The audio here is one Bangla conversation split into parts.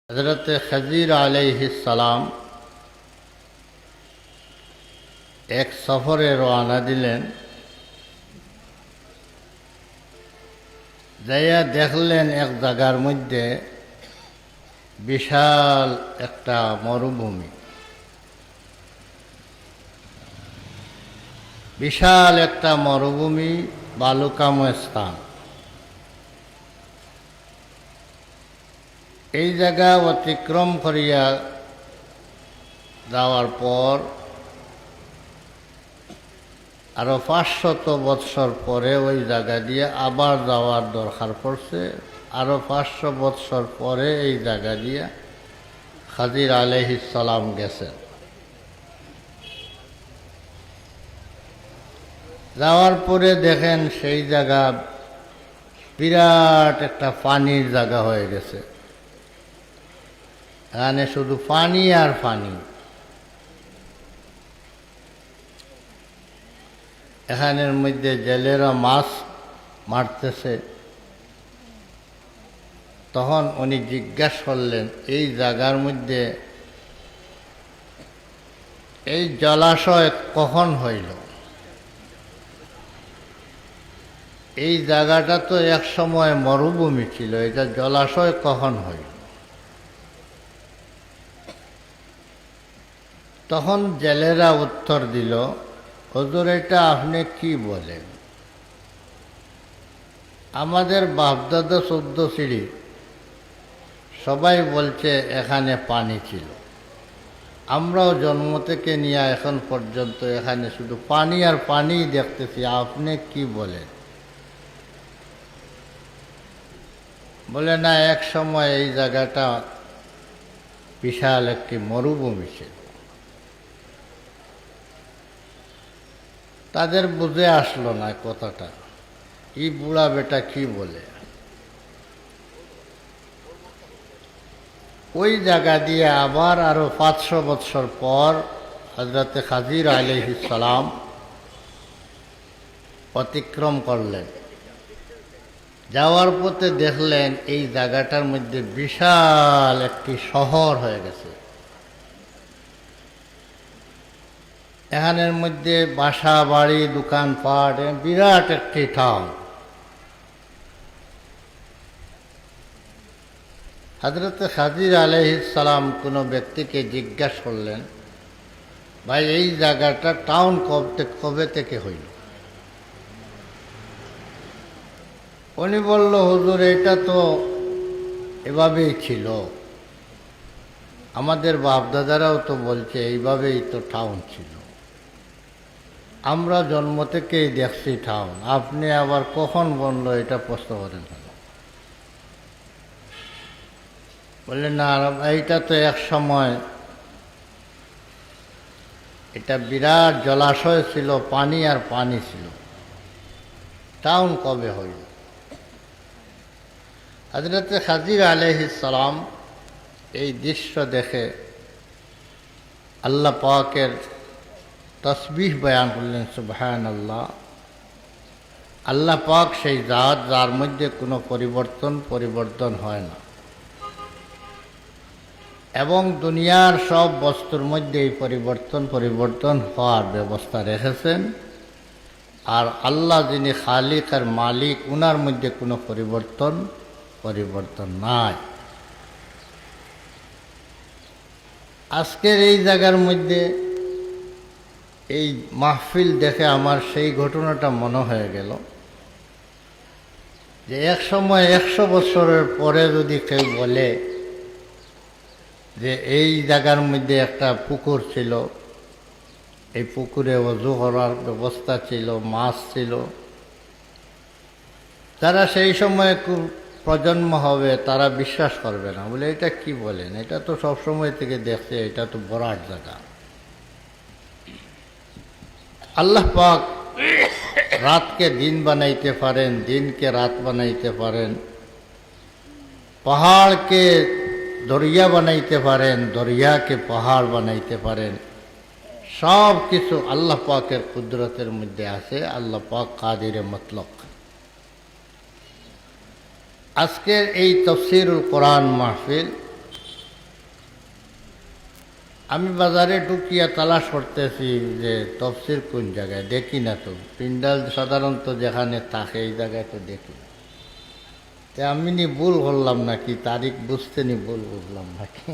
হযরত খজির আলাইহিস সালাম এক সফরে রওনা দিলেন। যাইয়া দেখলেন এক জায়গার মধ্যে বিশাল একটা মরুভূমি, বিশাল একটা মরুভূমি, বালুকাময় স্থান। এই জায়গা অতিক্রম করিয়া যাওয়ার পর আরো 500 বৎসর পরে ওই জায়গা দিয়ে আবার যাওয়ার দরকার পড়ছে। আরো 500 বৎসর পরে এই জায়গা দিয়ে খাজির আলাইহিস সালাম গেছেন। যাওয়ার পরে দেখেন সেই জায়গা বিরাট একটা পানির জায়গা হয়ে গেছে। এখানে শুধু পানি আর পানি। এখানের মধ্যে জেলেরা মাছ মারতেছে। তখন উনি জিজ্ঞাসা করলেন, এই জায়গার মধ্যে এই জলাশয় কখন হইল? এই জায়গাটা তো এক সময় মরুভূমি ছিল, এটা জলাশয় কখন হইল? তখন জেলেরা উত্তর দিল, হুজুর এটা আপনি কি বলেন? আমাদের বাপদাদা 14 সিঁড়ি সবাই বলছে এখানে পানি ছিল। আমরাও জন্ম থেকে নিয়ে এখন পর্যন্ত এখানে শুধু পানি আর পানি দেখতেছি। আপনি কি বলেন? বলে না, এক সময় এই জায়গাটা বিশাল একটি মরুভূমি ছিল। তাদের বুঝে আসলো না কথাটা, এই বুড়া বেটা কি বলে। ওই জায়গা দিয়ে আবার আরো 500 বৎসর পর হযরত খাজির আলাইহিস সালাম অতিক্রম করলেন। যাওয়ার পথে দেখলেন এই জায়গাটার মধ্যে বিশাল একটি শহর হয়ে গেছে। এখানের মধ্যে বাসা বাড়ি দোকানপাট, বিরাট একটি টাউন। হযরত খাজির আলাইহিস সালাম কোনো ব্যক্তিকে জিজ্ঞাসা করলেন, ভাই এই জায়গাটা টাউন কবে থেকে হইল? উনি বলল, হুজুর এটা তো এভাবেই ছিল, আমাদের বাপদাদারাও তো বলছে এইভাবেই তো টাউন ছিল, আমরা জন্ম থেকেই দেখছি টাউন। আপনি আবার কখন বলল এটা প্রশ্ন করেন? বললেন না, এইটা তো এক সময় এটা বিরাট জলাশয় ছিল, পানি আর পানি ছিল, টাউন কবে হইল? হযরত খাজির আলাইহিস সালাম এই দৃশ্য দেখে আল্লাহ পাকের তসবিহ বয়ান করলেন, সুবহানাল্লাহ। আল্লাহ পাক সেই জাত যার মধ্যে কোনো পরিবর্তন হয় না, এবং দুনিয়ার সব বস্তুর মধ্যে এই পরিবর্তন হওয়ার ব্যবস্থা রেখেছেন। আর আল্লাহ যিনি খালিক আর মালিক, উনার মধ্যে কোনো পরিবর্তন নাই। আজকের এই জায়গার মধ্যে এই মাহফিল দেখে আমার সেই ঘটনাটা মনে হয়ে গেল যে এক সময় 100 বছরের পরে যদি কেউ বলে যে এই জায়গার মধ্যে একটা পুকুর ছিল, এই পুকুরে ওযু করার ব্যবস্থা ছিল, মাছ ছিল, যারা সেই সময় প্রজন্ম হবে তারা বিশ্বাস করবে না, বলে এটা কি বলেন, এটা তো সব সময় থেকে দেখছে, এটা তো বড়ার জায়গা। আল্লাহ পাক রাতকে দিন বানাইতে পারেন, দিনকে রাত বানাইতে পারেন, পাহাড়কে দরিয়া বানাইতে পারেন, দরিয়াকে পাহাড় বানাইতে পারেন। সব কিছু আল্লাহ পাকের কুদরতের মধ্যে আছে। আল্লাহ পাক কাদিরে মতলক। আজকের এই তাফসীরুল কোরআন মাহফিল আমি বাজারে ঢুকিয়া তালাশ করতেছি যে তফসির কোন জায়গায়, দেখি না তো। পিন্ডাল সাধারণত যেখানে থাকে এই জায়গায় তো দেখি। তা আমি নি ভুল করলাম নাকি, তারিখ বুঝতে নি ভুল বুঝলাম নাকি।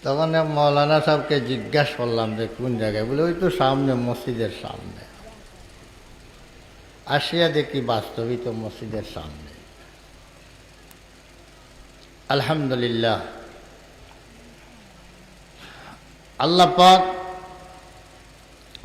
তখন মৌলানা সাহেবকে জিজ্ঞাসা করলাম যে কোন জায়গায়, বলে ওই তো সামনে, মসজিদের সামনে। আসিয়া দেখি বাস্তবিক তো মসজিদের সামনে। আলহামদুলিল্লাহ, আল্লাহ পাক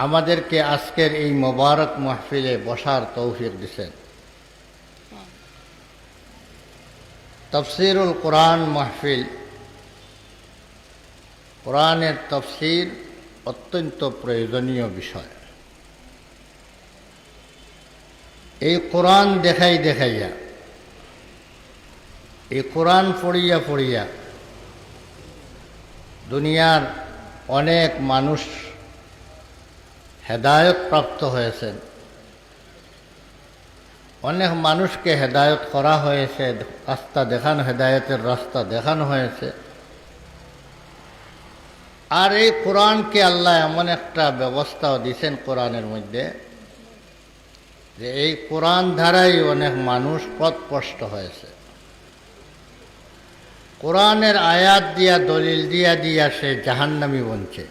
আমাদেরকে আজকের এই মোবারক মাহফিলে বসার তৌফিক দিয়েছেন। তফসিরুল কোরআন মাহফিল, কোরআনের তফসির অত্যন্ত প্রয়োজনীয় বিষয়। এই কোরআন দেখাইয়া, এই কোরআন পড়িয়া দুনিয়ার অনেক মানুষ হেদায়েত প্রাপ্ত হয়েছেন, অনেক মানুষকে হেদায়েত করা হয়েছে, রাস্তা দেখানো, হেদায়েতের রাস্তা দেখানো হয়েছে। আর এই কোরআনকে আল্লাহ এমন একটা ব্যবস্থাও দিয়েছেন কোরআনের মধ্যে যে এই কোরআন দ্বারাই অনেক মানুষ পথভ্রষ্ট হয়েছে। কোরআনের আয়াত দিয়া, দলিল দিয়া সে জাহান্নামী বনছে।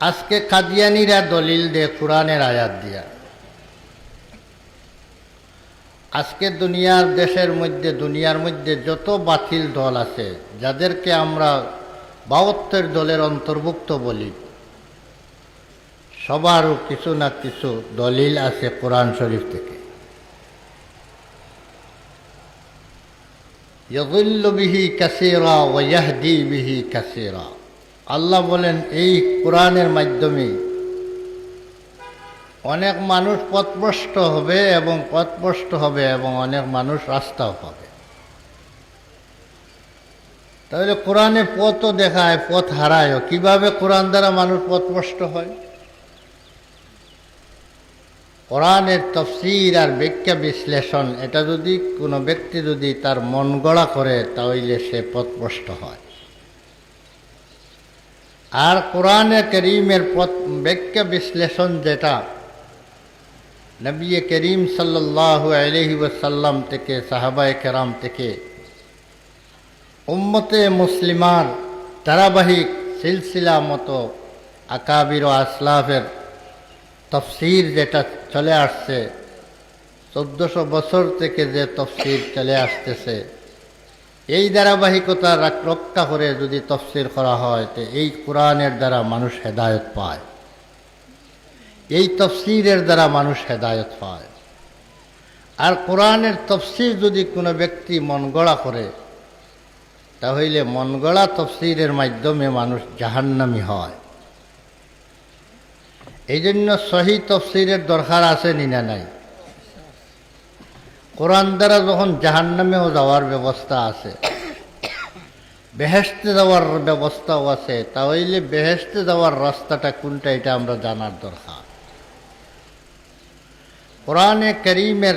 আজকে কাদিয়ানীরা দলিল দেয় কোরআনের আয়াত দিয়া। আজকে দুনিয়ার মধ্যে যত বাতিল দল আছে, যাদেরকে আমরা ৭২ দলের অন্তর্ভুক্ত বলি, সবারও কিছু না কিছু দলিল আছে কোরআন শরীফ থেকে। ইয়াযিল্লু বিহি কাসীরা ওয়া ইয়াহদি বিহি কাসীরা। আল্লাহ বলেন এই কোরআনের মাধ্যমে অনেক মানুষ পথভ্রষ্ট হবে এবং অনেক মানুষ রাস্তাও পাবে। তাহলে কোরআনে পথও দেখায়, পথ হারায়ও। কিভাবে কোরআন দ্বারা মানুষ পথভ্রষ্ট হয়? কোরআনের তফসির আর ব্যাখ্যা বিশ্লেষণ, এটা যদি কোনো ব্যক্তি যদি তার মন গড়া করে, তাহলে সে পথভ্রষ্ট হয়। আর কোরআনে করিমের ব্যাখ্যা বিশ্লেষণ যেটা নবী করিম সাল্লাল্লাহু আলাইহি ওয়াসাল্লাম থেকে, সাহাবায়ে কেরাম থেকে, উম্মতে মুসলিমার ধারাবাহিক সিলসিলা মতো আকাবির ও আসলাফের তফসির যেটা চলে আসছে, 1400 বছর থেকে যে তফসির চলে আসতেছে, এই ধারাবাহিকতা রক্ষা করে যদি তফসির করা হয়, তো এই কোরআনের দ্বারা মানুষ হেদায়েত পায়, এই তফসিরের দ্বারা মানুষ হেদায়েত পায়। আর কোরআনের তফসির যদি কোনো ব্যক্তি মন গড়া করে, তাহলে মন গড়া তফসিরের মাধ্যমে মানুষ জাহান্নামী হয়। এই জন্য সহি তফসিরের দরকার আছে না নাই? কোরআন দ্বারা যখন জাহান্নামেও যাওয়ার ব্যবস্থা আছে, বেহেশতে যাওয়ার ব্যবস্থাও আছে, তাহলে বেহেশতে যাওয়ার রাস্তাটা কোনটা, এটা আমরা জানার দরকার। কোরআনে করিমের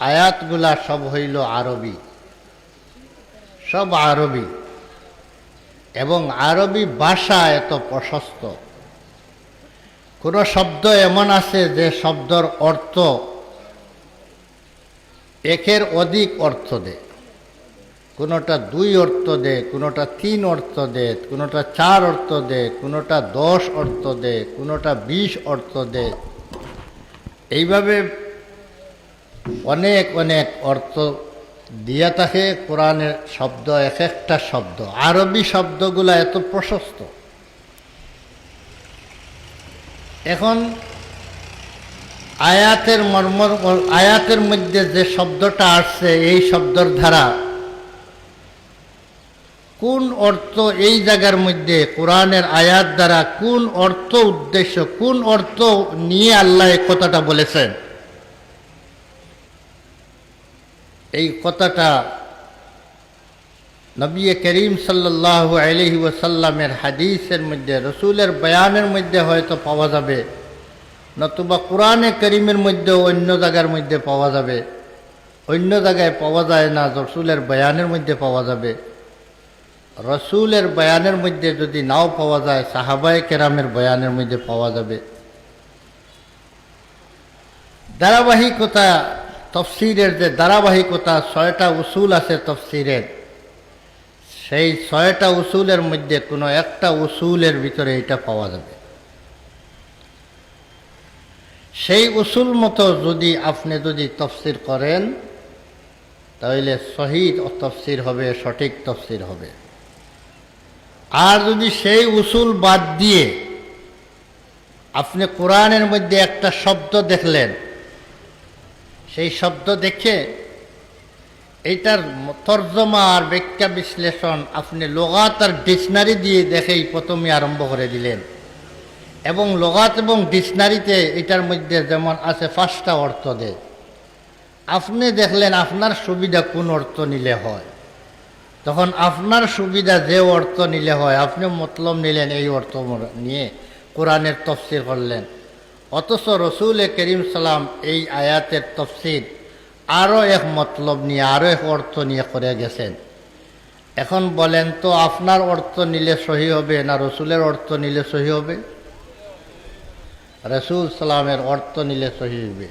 আয়াতগুলা সব হইল আরবি, সব আরবি, এবং আরবি ভাষা এত প্রশস্ত। কোনো শব্দ এমন আছে যে শব্দর অর্থ একের অধিক অর্থ দেয়, কোনোটা 2 অর্থ দেয়, কোনোটা 3 অর্থ দেয়, কোনোটা 4 অর্থ দেয়, কোনোটা 10 অর্থ দেয়, কোনোটা 20 অর্থ দেয়। এইভাবে অনেক অনেক অর্থ দিয়া থাকে কোরআনের শব্দ, এক একটা শব্দ। আরবি শব্দগুলা এত প্রশস্ত। এখন আয়াতের মধ্যে যে শব্দটা আসছে, এই শব্দর ধারা কোন অর্থ, এই জায়গার মধ্যে কোরআনের আয়াত দ্বারা কোন অর্থ উদ্দেশ্য, কোন অর্থ নিয়ে আল্লাহ এই কথাটা বলেছেন, এই কথাটা নবী করিম সাল্লাল্লাহু আলাইহি ওয়াসাল্লামের হাদিসের মধ্যে, রসুলের বয়ানের মধ্যে হয়তো পাওয়া যাবে, নতুবা কোরআনে করিমের মধ্যে অন্য জায়গার মধ্যে পাওয়া যাবে। অন্য জায়গায় পাওয়া যায় না, রসুলের বয়ানের মধ্যে পাওয়া যাবে। রসুলের বয়ানের মধ্যে যদি নাও পাওয়া যায়, সাহাবায়ে কেরামের বয়ানের মধ্যে পাওয়া যাবে। ধারাবাহিকতা, তফসিরের যে ধারাবাহিকতা, 6টা উসুল আছে তফসিরের, সেই 6টা উসুলের মধ্যে কোনো একটা উসুলের ভিতরে এটা পাওয়া যাবে। সেই উসুল মতো যদি আপনি তফসির করেন, তাহলে সহি তফসির হবে, সঠিক তফসির হবে। আর যদি সেই উসুল বাদ দিয়ে আপনি কোরআনের মধ্যে একটা শব্দ দেখলেন, সেই শব্দ দেখে এইটার তর্জমা আর ব্যাখ্যা বিশ্লেষণ আপনি লগাত আর ডিকশনারি দিয়ে দেখেই প্রথমে আরম্ভ করে দিলেন, এবং লগাত এবং ডিকশনারিতে এটার মধ্যে যেমন আছে 5টা অর্থ দেয়, আপনি দেখলেন আপনার সুবিধা কোন অর্থ নিলে হয়, তখন আপনার সুবিধা যে অর্থ নিলে হয় আপনি মতলব নিলেন, এই অর্থ নিয়ে কোরআনের তফসির করলেন। অথচ রসুল করিম সালাম এই আয়াতের তফসির আরও এক মতলব নিয়ে, আরও এক অর্থ নিয়ে করে গেছেন। এখন বলেন তো, আপনার অর্থ নিলে সহি হবে না রসুলের অর্থ নিলে সহি হবে? রসুল সালামের অর্থ নিলে সহি হবে।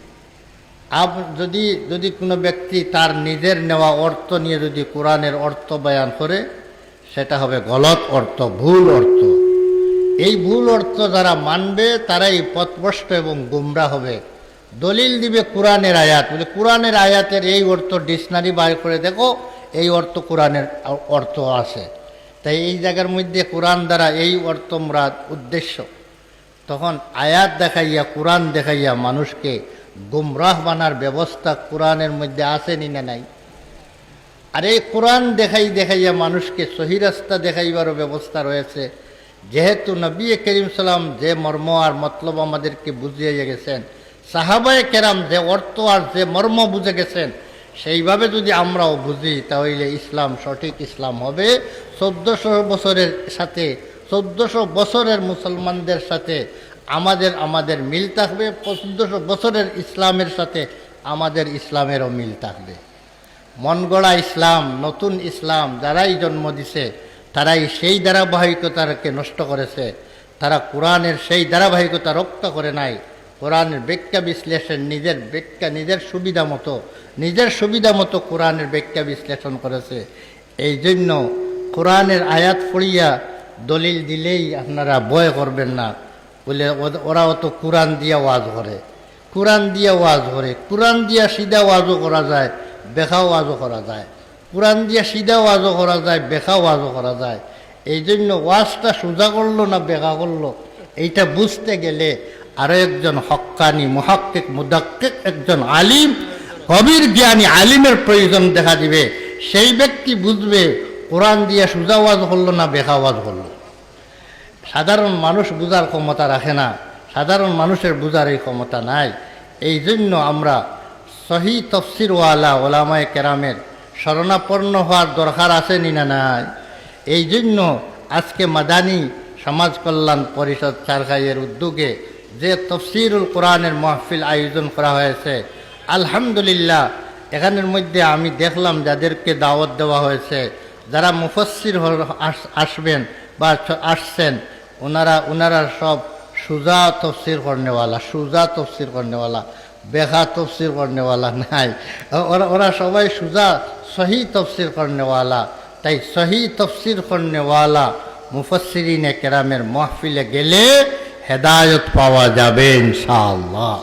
যদি কোনো ব্যক্তি তার নিজের নেওয়া অর্থ নিয়ে যদি কোরআনের অর্থ বয়ান করে, সেটা হবে গলত অর্থ, ভুল অর্থ। এই ভুল অর্থ যারা মানবে তারাই পথভ্রষ্ট এবং গুমরা হবে। দলিল দিবে কোরআনের আয়াত, বলে কোরআনের আয়াতের এই অর্থ ডিকশনারি বাইর করে দেখো, এই অর্থ কোরআনের অর্থ আছে, তাই এই জায়গার মধ্যে কোরআন দ্বারা এই অর্থ মুরাদ উদ্দেশ্য। তখন আয়াত দেখাইয়া, কোরআন দেখাইয়া মানুষকে গুমরাহ বানার ব্যবস্থা কোরআনের মধ্যে আসেনি না নাই? আর এই কোরআন দেখাইয়া মানুষকে সহি রাস্তা দেখাইবারও ব্যবস্থা রয়েছে। যেহেতু নবী করিম সালাম যে মর্ম আর মতলব আমাদেরকে বুঝিয়ে গেছেন, সাহাবায়ে কেরাম যে অর্থ আর যে মর্ম বুঝে গেছেন, সেইভাবে যদি আমরাও বুঝি, তাহলে ইসলাম সঠিক ইসলাম হবে। 1400 বছরের সাথে, 1400 বছরের মুসলমানদের সাথে আমাদের মিল থাকবে, 1400 বছরের ইসলামের সাথে আমাদের ইসলামেরও মিল থাকবে। মন গড়া ইসলাম, নতুন ইসলাম যারাই জন্ম দিছে, তারাই সেই ধারাবাহিকতাকে নষ্ট করেছে। তারা কোরআনের সেই ধারাবাহিকতা রক্ষা করে নাই। কোরআনের ব্যাখ্যা বিশ্লেষণ নিজের সুবিধা মতো কোরআনের ব্যাখ্যা বিশ্লেষণ করেছে। এই জন্য কোরআনের আয়াত পড়িয়া দলিল দিলেই আপনারা ভয় করবেন না, বলে ওরা অত কোরআন দিয়া ওয়াজ করে, কোরআন দিয়া সিধা ওয়াজও করা যায়, বেখা ওয়াজও করা যায়, কোরআন দিয়া সিধা ওয়াজও করা যায়, বেখা ওয়াজও করা যায়। এই জন্য ওয়াজটা সোজা করলো না বেখা করলো, এইটা বুঝতে গেলে আরো একজন হক্কানি মুহাক্কিক মুদাক্কিক, একজন আলিম, কবির জ্ঞানী আলিমের প্রয়োজন দেখা দিবে। সেই ব্যক্তি বুঝবে কোরআন দিয়া সোজা ওয়াজ করলো না বেখা ওয়াজ করলো। সাধারণ মানুষ বুঝার ক্ষমতা রাখে না, সাধারণ মানুষের বুঝার এই ক্ষমতা নাই। এই জন্য আমরা সহি তফসিরওয়ালা ওলামায়ে কেরামের শরণাপন্ন হওয়ার দরকার আছে নি না নাই? এই জন্য আজকে মাদানী সমাজ কল্যাণ পরিষদ চারখাইয়ের উদ্যোগে যে তফসিরুল কোরআনের মাহফিল আয়োজন করা হয়েছে, আলহামদুলিল্লাহ, এখানের মধ্যে আমি দেখলাম যাদেরকে দাওয়াত দেওয়া হয়েছে, যারা মুফাসসির আসবেন বা আসছেন, ওনারা সব সুজা তফসির করনেওয়ালা, বেখা তফসির করনেওয়ালা নাই। ওরা সবাই সুজা সহি তফসির করনেওয়ালা। তাই সহি তফসির করনেওয়ালা মুফাসসিরিনে কেরামের মাহফিলে গেলে হেদায়ত পাওয়া যাবে ইনশাআল্লাহ।